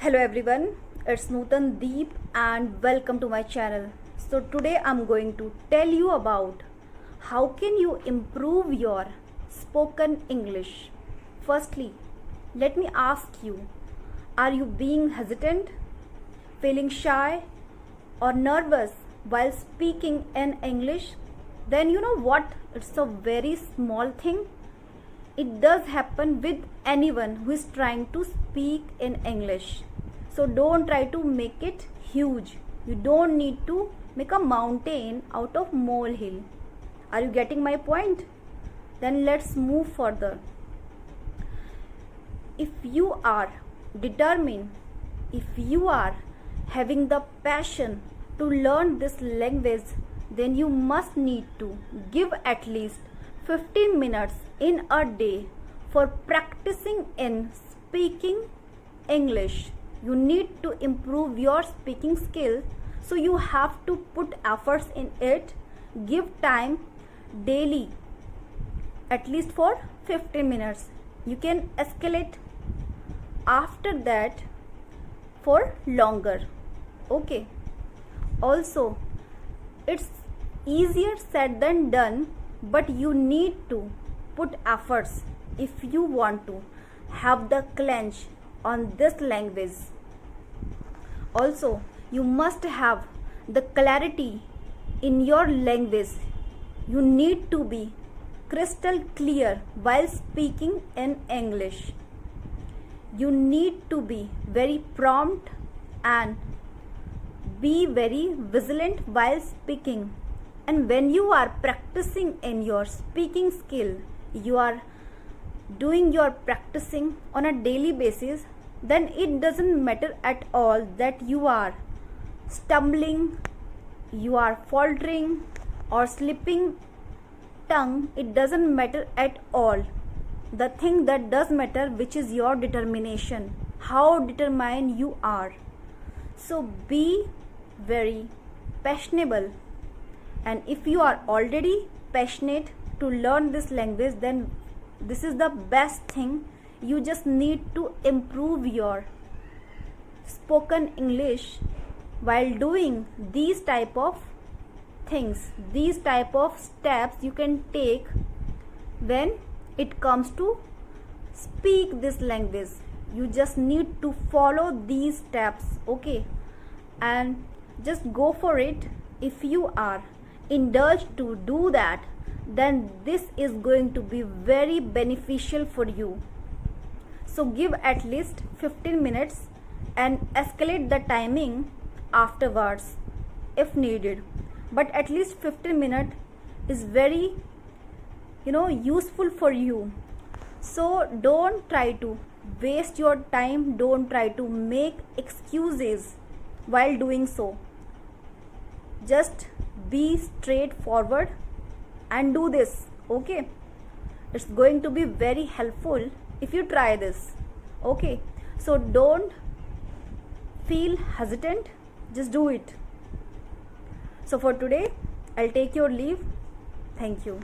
Hello everyone, it's Nutan Deep and welcome to my channel. So today I'm going to tell you about how can you improve your spoken English. Firstly, let me ask you, are you being hesitant, feeling shy or nervous while speaking in English? Then you know what? It's a very small thing. It does happen with anyone who is trying to speak in English. So don't try to make it huge. You don't need to make a mountain out of molehill. Are you getting my point? Then let's move further. If you are determined, if you are having the passion to learn this language, then you must need to give at least 15 minutes in a day for practicing in speaking English. You need to improve your speaking skill, so you have to put efforts in it. Give time daily, at least for 15 minutes. You can escalate after that for longer. Okay. Also, it's easier said than done, but you need to put efforts if you want to have the clench on this language. Also, you must have the clarity in your language. You need to be crystal clear while speaking in English. You need to be very prompt and be very vigilant while speaking. And when you are practicing in your speaking skill, you are doing your practicing on a daily basis, then it doesn't matter at all that you are stumbling, you are faltering or slipping tongue. It doesn't matter at all. The thing that does matter, which is your determination, how determined you are. So be very passionate. And if you are already passionate to learn this language, then this is the best thing. You just need to improve your spoken English while doing these type of things. These type of steps you can take when it comes to speak this language. You just need to follow these steps, okay? And just go for it. If you are indulged to do that, then this is going to be very beneficial for you. So give at least 15 minutes and escalate the timing afterwards if needed. But at least 15 minutes is very useful for you. So don't try to waste your time. Don't try to make excuses while doing so. Just be straightforward and do this, okay? It's going to be very helpful if you try this, okay? So don't feel hesitant, just do it. So for today, I'll take your leave. Thank you.